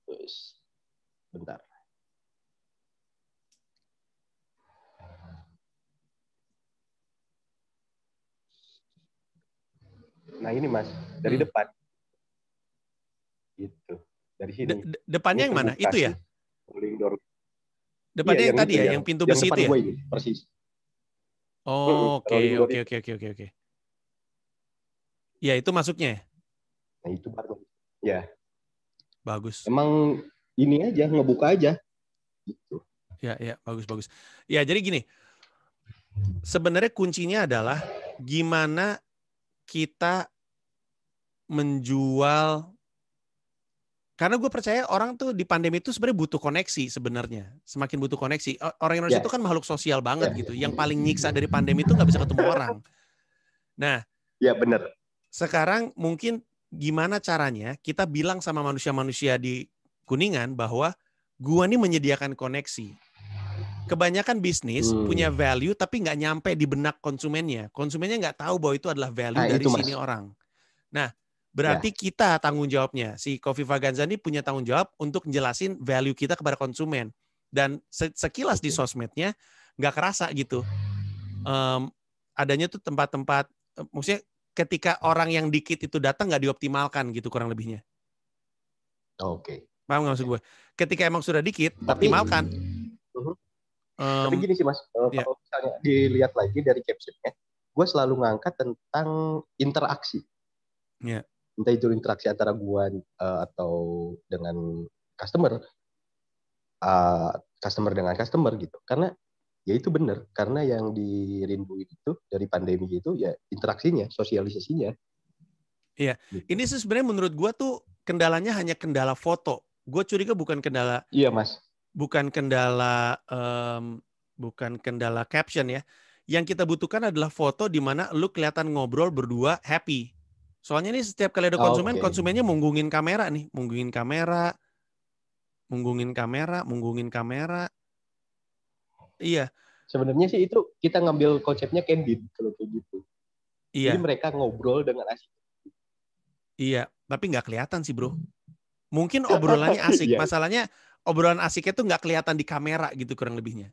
Terus, bentar. Nah ini Mas, dari depan. Gitu. Dari sini. Depannya yang mana? Itu ya? Depannya yang tadi ya, yang pintu besi itu ya? Ini, persis. Oke. Ya itu masuknya. Nah itu baru. Ya. Bagus. Emang ini aja, ngebuka aja. Gitu. Ya, bagus. Ya jadi gini, sebenarnya kuncinya adalah gimana kita menjual. Karena gue percaya orang tuh di pandemi itu sebenarnya butuh koneksi sebenarnya. Semakin butuh koneksi. Orang Indonesia itu kan makhluk sosial banget gitu. Yang paling nyiksa dari pandemi itu nggak bisa ketemu orang. Nah, ya benar. Sekarang mungkin gimana caranya kita bilang sama manusia-manusia di Kuningan bahwa gua nih menyediakan koneksi. Kebanyakan bisnis punya value tapi nggak nyampe di benak konsumennya. Konsumennya nggak tahu bahwa itu adalah value dari sini orang. Nah, berarti kita tanggung jawabnya. Si Kofifa Ganzani punya tanggung jawab untuk ngejelasin value kita kepada konsumen. Dan sekilas di sosmednya nggak kerasa gitu. Adanya tuh tempat-tempat, maksudnya ketika orang yang dikit itu datang nggak dioptimalkan gitu kurang lebihnya. Oke. Paham nggak maksud gue? Ketika emang sudah dikit, optimalkan. Tapi gini sih Mas, kalau misalnya dilihat lagi dari captionnya, gue selalu ngangkat tentang interaksi. Entah itu interaksi antara gue atau dengan customer. customer dengan customer gitu. Karena ya itu benar, karena yang dirinduin itu dari pandemi itu ya interaksinya, sosialisasinya. Iya, Gitu. ini sih sebenarnya menurut gue tuh kendalanya hanya kendala foto. Gue curiga bukan kendala, Iya mas. bukan kendala, bukan kendala caption ya. Yang kita butuhkan adalah foto di mana lu kelihatan ngobrol berdua happy. Soalnya nih setiap kali ada konsumen, Oke. konsumennya munggungin kamera nih, munggungin kamera, munggungin kamera, munggungin kamera. Iya, Sebenarnya sih itu kita ngambil konsepnya candid kalau kayak gitu. Jadi iya, mereka ngobrol dengan asik. iya. Tapi nggak kelihatan sih bro. Mungkin obrolannya asik. Iya. Masalahnya obrolan asiknya tuh nggak kelihatan di kamera gitu kurang lebihnya.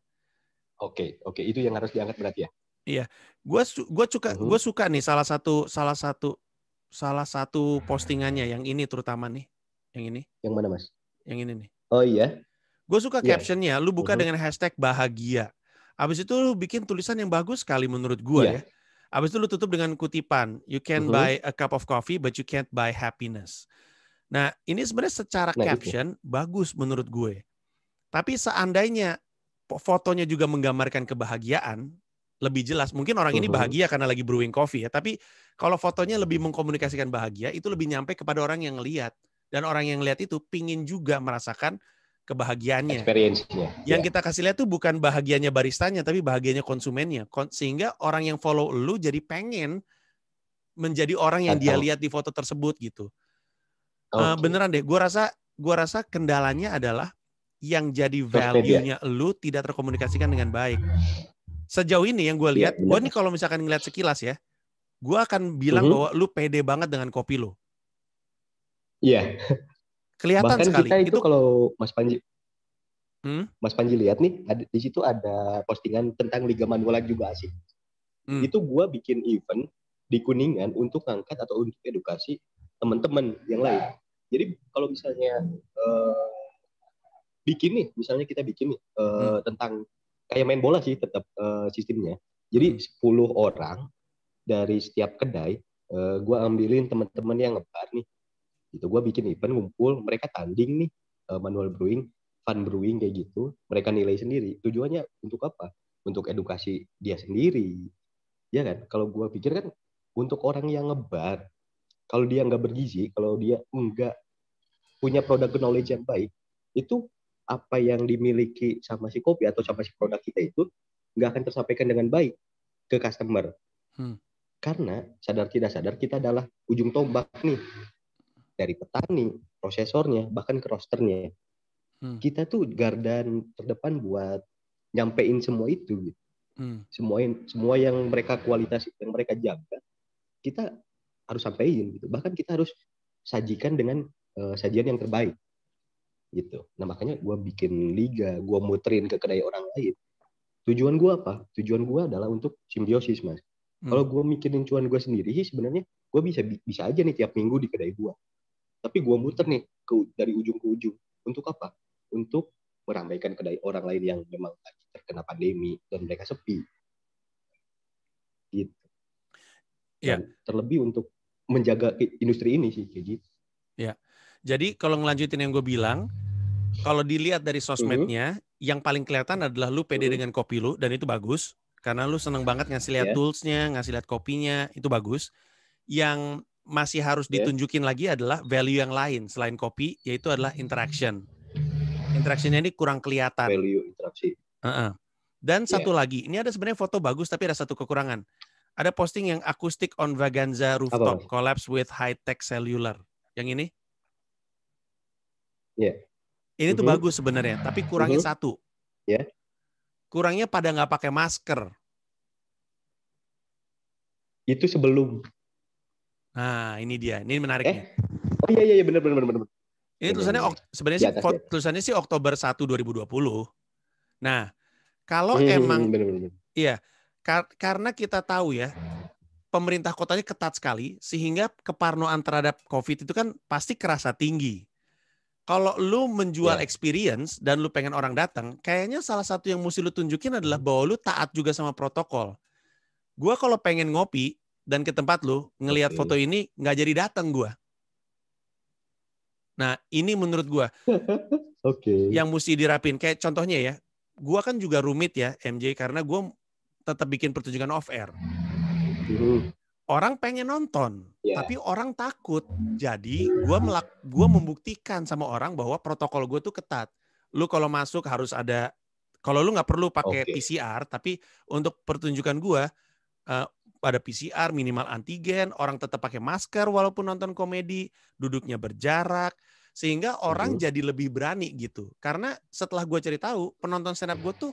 Oke, itu yang harus diangkat berarti ya. Iya, gue suka nih salah satu postingannya yang ini terutama nih, Yang mana mas? yang ini nih. Oh iya, Gue suka iya. captionnya, lu buka dengan hashtag bahagia. Abis itu lu bikin tulisan yang bagus sekali menurut gue ya. Iya. Abis itu lu tutup dengan kutipan, you can buy a cup of coffee but you can't buy happiness. Nah ini sebenarnya secara Nah itu. caption bagus menurut gue. Tapi seandainya fotonya juga menggambarkan kebahagiaan, lebih jelas. Mungkin orang ini bahagia karena lagi brewing coffee ya. Tapi kalau fotonya lebih mengkomunikasikan bahagia, itu lebih nyampe kepada orang yang lihat. Dan orang yang lihat itu pingin juga merasakan kebahagiaannya. Experience-nya. Yang Ya. kita kasih lihat tuh bukan bahagianya baristanya, tapi bahagianya konsumennya. Sehingga orang yang follow lu jadi pengen menjadi orang yang dia Datang. lihat di foto tersebut gitu. Oke. Beneran deh, gue rasa kendalanya adalah yang jadi Sosmed ya. value-nya lu tidak terkomunikasikan dengan baik. Sejauh ini yang gue Iya, lihat, gue benar nih mas. kalau misalkan ngeliat sekilas ya, gue akan bilang bahwa lu pede banget dengan kopi lu. Iya. Kelihatan Bahkan sekali. kita itu kalau Mas Panji lihat nih, di situ ada postingan tentang Liga Manualan juga asik. Itu gue bikin event di Kuningan untuk ngangkat atau untuk edukasi teman-teman yang lain. Jadi kalau misalnya misalnya kita bikin nih tentang kayak main bola sih tetap sistemnya. Jadi 10 orang dari setiap kedai, gue ambilin teman-teman yang ngebar nih. Itu gue bikin event ngumpul, mereka tanding nih manual brewing, fun brewing kayak gitu. Mereka nilai sendiri. Tujuannya untuk apa? Untuk edukasi dia sendiri. Ya kan? Kalau gue pikir kan untuk orang yang ngebar, kalau dia nggak bergizi, kalau dia nggak punya produk knowledge yang baik, itu apa yang dimiliki sama si kopi atau sama si produk kita itu nggak akan tersampaikan dengan baik ke customer. Karena sadar tidak sadar kita adalah ujung tombak nih dari petani, prosesornya, bahkan ke roasternya. Kita tuh garda terdepan buat nyampein semua itu. Gitu. Semua yang mereka kualitas yang mereka jaga, kita harus sampaikan gitu. Bahkan kita harus sajikan dengan sajian yang terbaik. Gitu. Nah makanya gue bikin liga, gue muterin ke kedai orang lain. Tujuan gue apa? Tujuan gue adalah untuk simbiosis mas. Kalau gue mikirin cuan gue sendiri sih sebenarnya gue bisa aja nih tiap minggu di kedai gue. Tapi gue muter nih dari ujung ke ujung. Untuk apa? Untuk meramaikan kedai orang lain yang memang lagi terkena pandemi dan mereka sepi. Gitu. Dan terlebih untuk menjaga industri ini sih kayak gitu. Ya. Jadi kalau ngelanjutin yang gue bilang, kalau dilihat dari sosmednya, yang paling kelihatan adalah lu pede dengan kopi lu, dan itu bagus. Karena lu seneng banget ngasih lihat toolsnya, ngasih lihat kopinya, itu bagus. Yang masih harus ditunjukin lagi adalah value yang lain selain kopi, yaitu adalah interaction. Interactionnya ini kurang kelihatan. Value interaksi. Dan satu lagi, ini ada sebenarnya foto bagus, tapi ada satu kekurangan. Ada posting yang acoustic on Vaganza rooftop, collapse with high-tech cellular. Yang ini? Ini tuh bagus sebenarnya, tapi kurangnya satu. Kurangnya pada nggak pakai masker. Itu sebelum. Nah, ini dia. Ini menariknya. Oh iya benar. Ini tulisannya sebenarnya sih tulisannya sih Oktober 1 2020. Nah, kalau emang iya, karena kita tahu ya, pemerintah kotanya ketat sekali sehingga keparnoan terhadap COVID itu kan pasti kerasa tinggi. Kalau lu menjual experience dan lu pengen orang datang, kayaknya salah satu yang mesti lu tunjukin adalah bahwa lu taat juga sama protokol. Gua kalau pengen ngopi dan ke tempat lu, ngelihat foto ini nggak jadi datang gua. Nah, ini menurut gua Oke. yang mesti dirapin. Kayak contohnya ya, gua kan juga rumit ya MJ karena gua tetap bikin pertunjukan off air. Orang pengen nonton, Yeah. tapi orang takut. Jadi gua membuktikan sama orang bahwa protokol gue tuh ketat. Lu kalau masuk harus ada, kalau lu nggak perlu pakai Oke. PCR, tapi untuk pertunjukan gua ada PCR, minimal antigen, orang tetap pakai masker walaupun nonton komedi, duduknya berjarak, sehingga orang jadi lebih berani gitu. Karena setelah gue cari tahu, penonton stand up gue tuh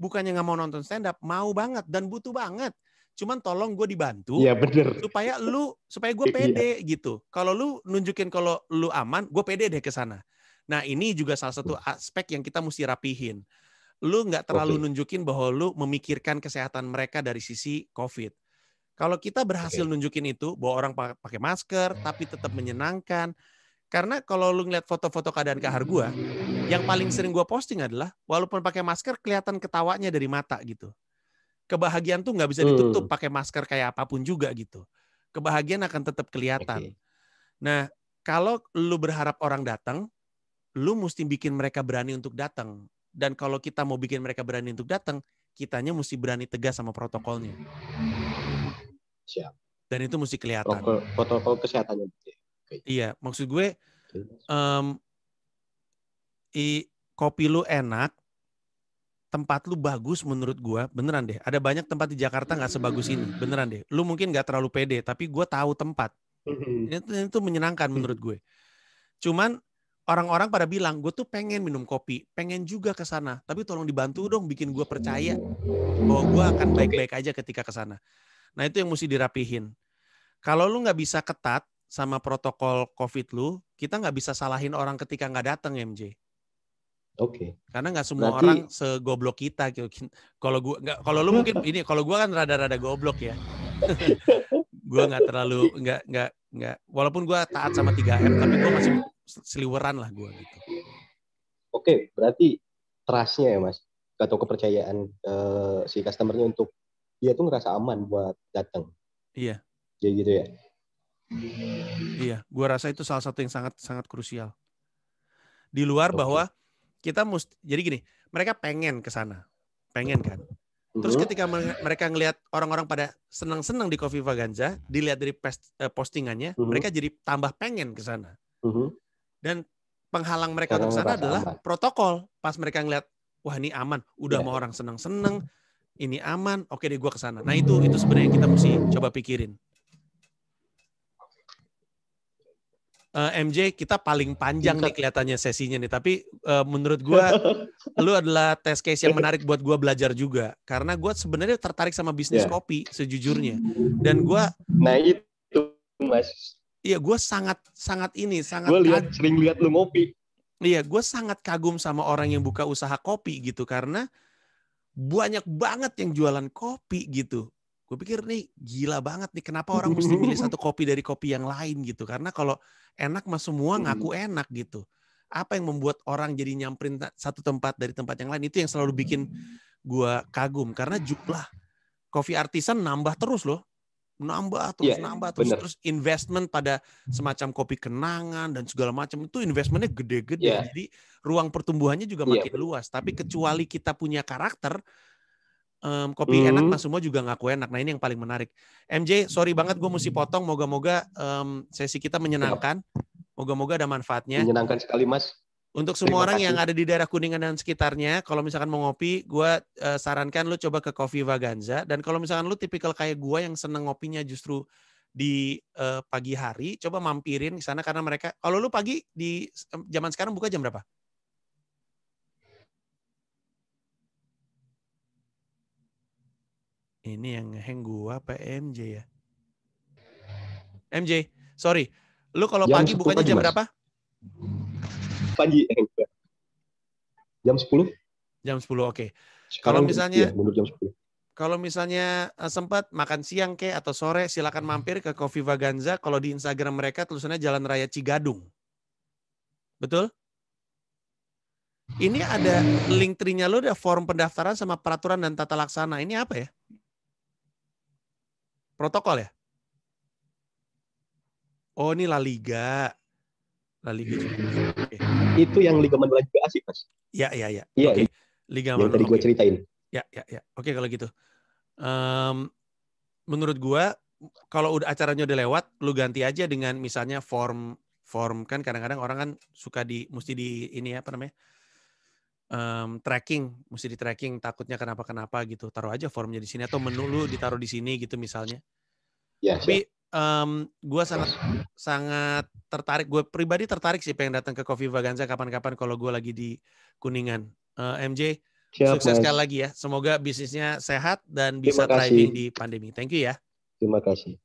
bukannya nggak mau nonton stand up, mau banget dan butuh banget. Cuman tolong gue dibantu Iya bener. supaya gue pede gitu. Kalau lu nunjukin kalau lu aman, gue pede deh ke sana. Nah, ini juga salah satu aspek yang kita mesti rapihin. Lu nggak terlalu nunjukin bahwa lu memikirkan kesehatan mereka dari sisi COVID. Kalau kita berhasil nunjukin itu, bahwa orang pakai masker, tapi tetap menyenangkan. Karena kalau lu ngeliat foto-foto keadaan kahar gue, yang paling sering gue posting adalah, walaupun pakai masker, kelihatan ketawanya dari mata gitu. Kebahagiaan tuh nggak bisa ditutup pakai masker kayak apapun juga gitu. Kebahagiaan akan tetap kelihatan. Nah, kalau lu berharap orang datang, lu mesti bikin mereka berani untuk datang. Dan kalau kita mau bikin mereka berani untuk datang, kitanya mesti berani tegas sama protokolnya. Siap. Dan itu mesti kelihatan. Protokol kesehatannya. Iya, maksud gue kopi lu enak, tempat lu bagus menurut gue, beneran deh. Ada banyak tempat di Jakarta nggak sebagus ini, beneran deh. Lu mungkin nggak terlalu pede, tapi gue tahu tempat. Itu menyenangkan menurut gue. Cuman orang-orang pada bilang, gue tuh pengen minum kopi, pengen juga ke sana, tapi tolong dibantu dong bikin gue percaya bahwa gue akan baik-baik aja ketika ke sana. Nah, itu yang mesti dirapihin. Kalau lu nggak bisa ketat sama protokol COVID lu, kita nggak bisa salahin orang ketika nggak datang, MJ. Karena nggak semua orang segoblok kita. Kalau lu mungkin ini, kalau gue kan rada-rada goblok ya. Gue nggak terlalu nggak. Walaupun gue taat sama 3M, tapi gue masih seliweran lah gue gitu. Oke, berarti trust-nya ya Mas, atau kepercayaan si customer-nya untuk dia tuh ngerasa aman buat datang. Iya. Jadi gitu ya. Iya, gue rasa itu salah satu yang sangat krusial. Di luar bahwa kita mesti, jadi gini, mereka pengen ke sana, pengen kan. Terus ketika mereka ngelihat orang-orang pada senang-senang di Coffee Vaganza, dilihat dari postingannya, mereka jadi tambah pengen ke sana. Dan penghalang mereka untuk sana adalah protokol. Pas mereka ngelihat, wah ini aman, udah mau orang senang-senang, ini aman, oke deh gue ke sana. Nah itu sebenarnya yang kita mesti coba pikirin. MJ, kita paling panjang nih kelihatannya sesinya nih, tapi menurut gue lu adalah test case yang menarik buat gue belajar juga, karena gue sebenarnya tertarik sama bisnis kopi sejujurnya, dan gue itu Mas, iya gue sangat gue sering lihat lu ngopi. Iya, gue sangat kagum sama orang yang buka usaha kopi gitu, karena banyak banget yang jualan kopi gitu. Gue pikir nih gila banget nih, kenapa orang mesti milih satu kopi dari kopi yang lain gitu. Karena kalau enak mah semua ngaku enak gitu. Apa yang membuat orang jadi nyamperin satu tempat dari tempat yang lain, itu yang selalu bikin gue kagum. Karena jumlah kopi artisan nambah terus loh. Nambah terus. Terus investment pada semacam kopi kenangan dan segala macam, itu investmentnya gede-gede. Jadi ruang pertumbuhannya juga makin luas. Tapi kecuali kita punya karakter, kopi enak mas semua juga ngaku enak. Nah ini yang paling menarik. MJ, sorry banget gue mesti potong. Moga-moga sesi kita menyenangkan. Moga-moga ada manfaatnya. Menyenangkan sekali mas. Untuk semua orang yang ada di daerah Kuningan dan sekitarnya, kalau misalkan mau ngopi, gue sarankan lu coba ke Coffee Vaganza. Dan kalau misalkan lu tipikal kayak gue yang seneng ngopinya justru di pagi hari, coba mampirin ke sana karena mereka. Kalau lu pagi di zaman sekarang buka jam berapa? Ini yang ngeheng gua apa MJ ya? MJ, sorry. Lu kalau pagi bukanya jam berapa? Pagi. Jam 10. Jam 10, oke. Kalau misalnya jam 10. Kalau misalnya sempat makan siang atau sore, silakan mampir ke Coffee Vaganza. Kalau di Instagram mereka tulisannya Jalan Raya Cigadung. Betul? Ini ada link tree-nya lo, ada form pendaftaran sama peraturan dan tata laksana. Ini apa ya? Protokol ya? Oh, ini La Liga. La Liga Champions. Oke. Itu yang Liga Manual juga asik, Mas. Iya. Iya, Oke. Liga yang Manual. tadi gue ceritain. Ya. Oke kalau gitu. Menurut gue kalau udah acaranya udah lewat, lu ganti aja dengan misalnya form kan kadang-kadang orang kan suka mesti di ini apa namanya? Mesti di tracking takutnya kenapa gitu. Taruh aja formnya di sini atau menu lu ditaruh di sini gitu misalnya. Ya, Tapi gue sangat tertarik. Gue pribadi tertarik sih pengen datang ke Coffee Vaganza kapan-kapan kalau gue lagi di Kuningan. MJ, siap, sukses Mas. sekali lagi ya. Semoga bisnisnya sehat dan Terima bisa thriving kasih. di pandemi. Thank you ya. Terima kasih.